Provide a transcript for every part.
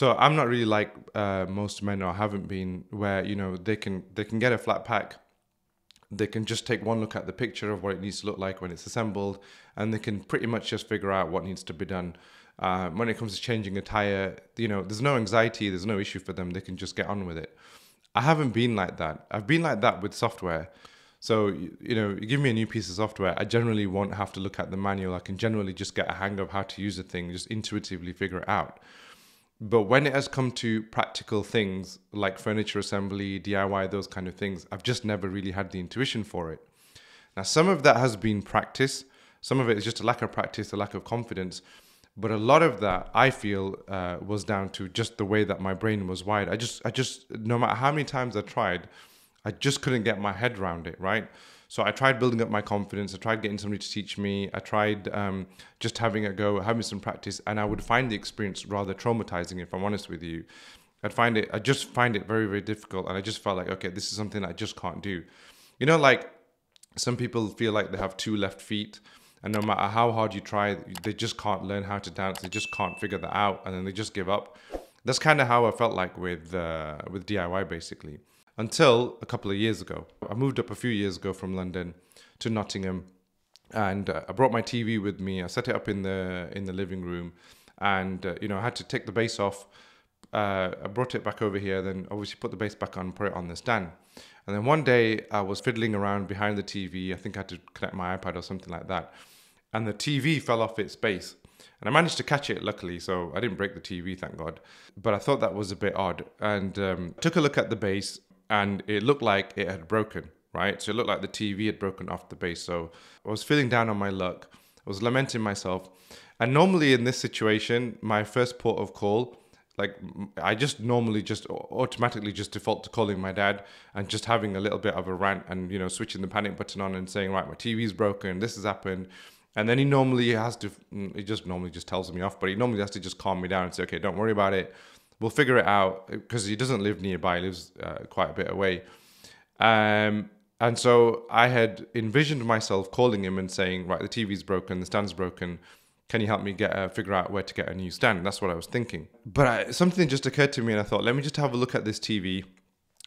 So I'm not really like most men, or haven't been, where they can get a flat pack. They can just take one look at the picture of what it needs to look like when it's assembled, and they can pretty much just figure out what needs to be done. When it comes to changing a tire, there's no anxiety, there's no issue for them. They can just get on with it. I haven't been like that. I've been like that with software. So, you give me a new piece of software, I generally won't have to look at the manual. I can generally just get a hang of how to use the thing, just intuitively figure it out. But when it has come to practical things like furniture assembly, DIY, those kind of things, I've just never really had the intuition for it. Now, some of that has been practice. Some of it is just a lack of practice, a lack of confidence. But a lot of that, I feel, was down to just the way that my brain was wired. No matter how many times I tried, I just couldn't get my head around it, right? So I tried building up my confidence. I tried getting somebody to teach me. I tried just having a go, having some practice, and I would find the experience rather traumatizing, if I'm honest with you. I just find it very, very difficult, and I just felt like, okay, this is something I just can't do. Like some people feel like they have two left feet, and no matter how hard you try, they just can't learn how to dance. They just can't figure that out, and then they just give up. That's kind of how I felt like with DIY, basically. Until a couple of years ago. I moved up a few years ago from London to Nottingham, and I brought my TV with me. I set it up in the living room, and I had to take the base off. I brought it back over here, then obviously put the base back on, put it on the stand. And then one day I was fiddling around behind the TV. I think I had to connect my iPad or something like that, and the TV fell off its base. And I managed to catch it, luckily, so I didn't break the TV, thank God. But I thought that was a bit odd, and took a look at the base, and it looked like it had broken, right? So it looked like the TV had broken off the base. So I was feeling down on my luck. I was lamenting myself. And normally in this situation, my first port of call, like I just normally just automatically just default to calling my dad and just having a little bit of a rant and, switching the panic button on and saying, right, my TV's broken, this has happened. And then he just normally just tells me off, but he normally has to just calm me down and say, okay, don't worry about it. We'll figure it out, because he doesn't live nearby. He lives quite a bit away. And so I had envisioned myself calling him and saying, right, the TV's broken, the stand's broken. Can you help me figure out where to get a new stand? That's what I was thinking. But something just occurred to me, and I thought, let me just have a look at this TV.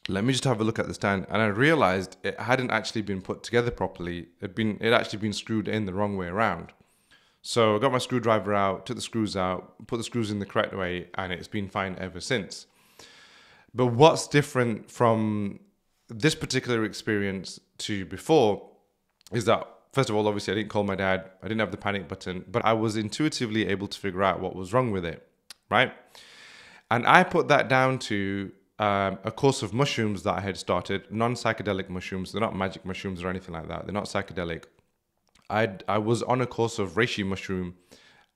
Let me just have a look at the stand. And I realized it hadn't actually been put together properly. It actually been screwed in the wrong way around. So I got my screwdriver out, took the screws out, put the screws in the correct way, and it's been fine ever since. But what's different from this particular experience to before is that, first of all, obviously I didn't call my dad. I didn't have the panic button, but I was intuitively able to figure out what was wrong with it, right? And I put that down to a course of mushrooms that I had started, non-psychedelic mushrooms. They're not magic mushrooms or anything like that. They're not psychedelic. I was on a course of reishi mushroom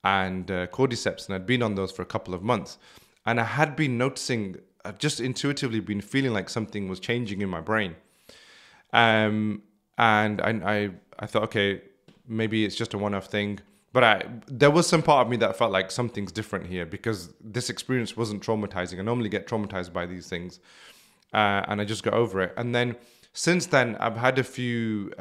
and cordyceps, and I'd been on those for a couple of months. And I had been noticing, I've just intuitively been feeling like something was changing in my brain. And I thought, okay, maybe it's just a one-off thing. But there was some part of me that felt like something's different here, because this experience wasn't traumatizing. I normally get traumatized by these things. And I just got over it. And then since then, I've had a few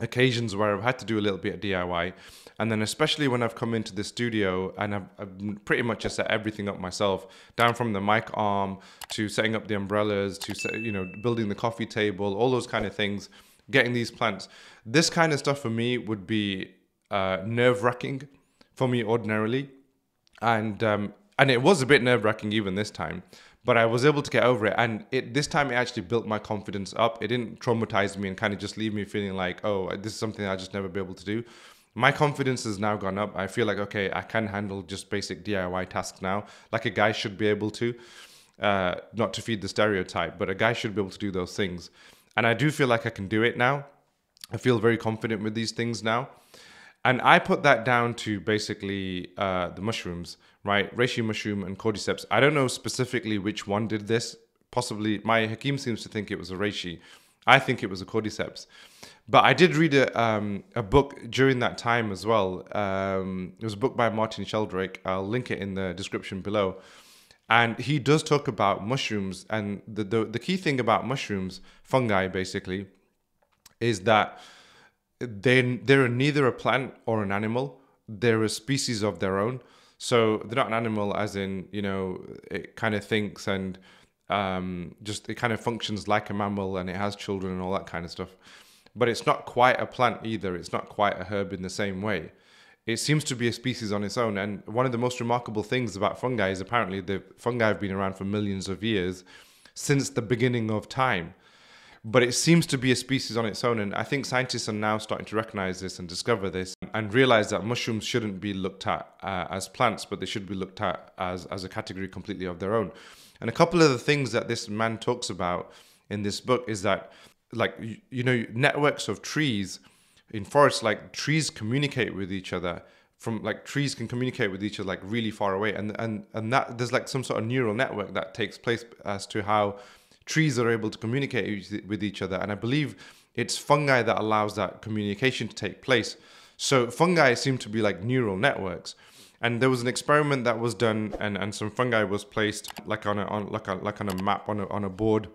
occasions where I've had to do a little bit of DIY, and then especially when I've come into the studio and I've pretty much just set everything up myself, down from the mic arm to setting up the umbrellas to building the coffee table, all those kind of things, getting these plants. This kind of stuff for me would be nerve-wracking for me ordinarily, and it was a bit nerve-wracking even this time. But I was able to get over it, and this time it actually built my confidence up. It didn't traumatize me and kind of just leave me feeling like, oh, this is something I'll just never be able to do. My confidence has now gone up. I feel like, okay, I can handle just basic DIY tasks now, like a guy should be able to. Not to feed the stereotype, but a guy should be able to do those things. And I do feel like I can do it now. I feel very confident with these things now. And I put that down to basically the mushrooms, right? Reishi mushroom and cordyceps. I don't know specifically which one did this. Possibly, my Hakeem seems to think it was a reishi. I think it was a cordyceps. But I did read a book during that time as well. It was a book by Martin Sheldrake. I'll link it in the description below. And he does talk about mushrooms. And the key thing about mushrooms, fungi basically, is that they're neither a plant or an animal. They're a species of their own. So they're not an animal as in, you know, it kind of thinks and just it kind of functions like a mammal and it has children and all that kind of stuff. But it's not quite a plant either. It's not quite a herb in the same way. It seems to be a species on its own. And one of the most remarkable things about fungi is apparently the fungi have been around for millions of years, since the beginning of time. But it seems to be a species on its own. And I think scientists are now starting to recognize this and discover this and realize that mushrooms shouldn't be looked at as plants, but they should be looked at as a category completely of their own. And a couple of the things that this man talks about in this book is that, like, you know, networks of trees in forests, like trees communicate with each other from, like, trees can communicate with each other like really far away. And that there's like some sort of neural network that takes place as to how trees are able to communicate with each other. And I believe it's fungi that allows that communication to take place. So fungi seem to be like neural networks. And there was an experiment that was done, and some fungi was placed like on a map on a board,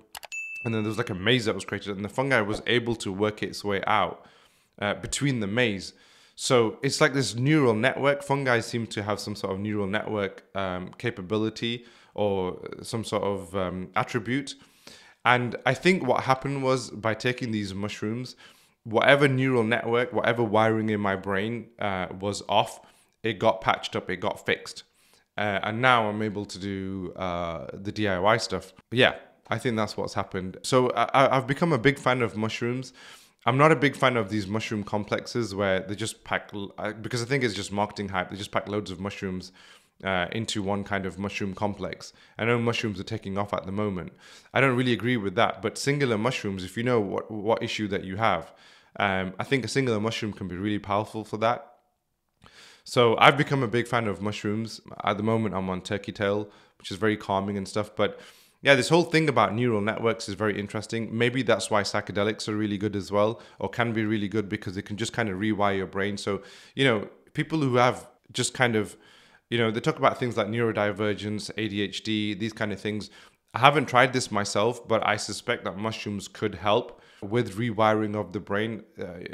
and then there was like a maze that was created, and the fungi was able to work its way out between the maze. So it's like this neural network. Fungi seem to have some sort of neural network capability or some sort of attribute. And I think what happened was, by taking these mushrooms, whatever neural network, whatever wiring in my brain was off, it got patched up, it got fixed. And now I'm able to do the DIY stuff. Yeah, I think that's what's happened. So I've become a big fan of mushrooms. I'm not a big fan of these mushroom complexes where they just pack, because I think it's just marketing hype, they just pack loads of mushrooms into one kind of mushroom complex. I know mushrooms are taking off at the moment. I don't really agree with that, but singular mushrooms, if you know what issue that you have, I think a singular mushroom can be really powerful for that. So I've become a big fan of mushrooms. At the moment, I'm on turkey tail, which is very calming and stuff. But yeah, this whole thing about neural networks is very interesting. Maybe that's why psychedelics are really good as well, or can be really good, because they can just kind of rewire your brain. So, you know, people who have just kind of, you know, they talk about things like neurodivergence, ADHD, these kind of things. I haven't tried this myself, but I suspect that mushrooms could help with rewiring of the brain.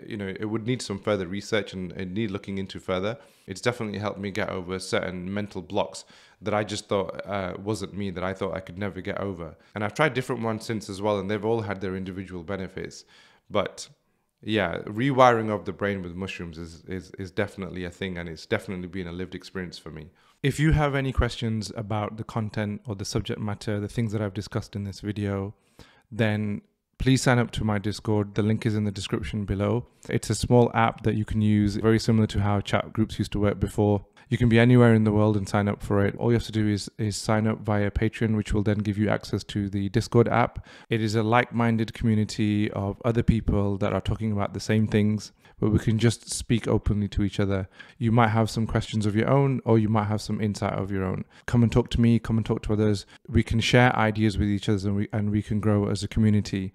You know, it would need some further research and it need looking into further. It's definitely helped me get over certain mental blocks that I just thought wasn't me, that I thought I could never get over. And I've tried different ones since as well, and they've all had their individual benefits. But yeah, rewiring of the brain with mushrooms is definitely a thing, and it's definitely been a lived experience for me. If you have any questions about the content or the subject matter, the things that I've discussed in this video, then please sign up to my Discord. The link is in the description below. It's a small app that you can use, very similar to how chat groups used to work before. You can be anywhere in the world and sign up for it. All you have to do is sign up via Patreon, which will then give you access to the Discord app. It is a like-minded community of other people that are talking about the same things, where we can just speak openly to each other. You might have some questions of your own, or you might have some insight of your own. Come and talk to me, come and talk to others. We can share ideas with each other, and we can grow as a community.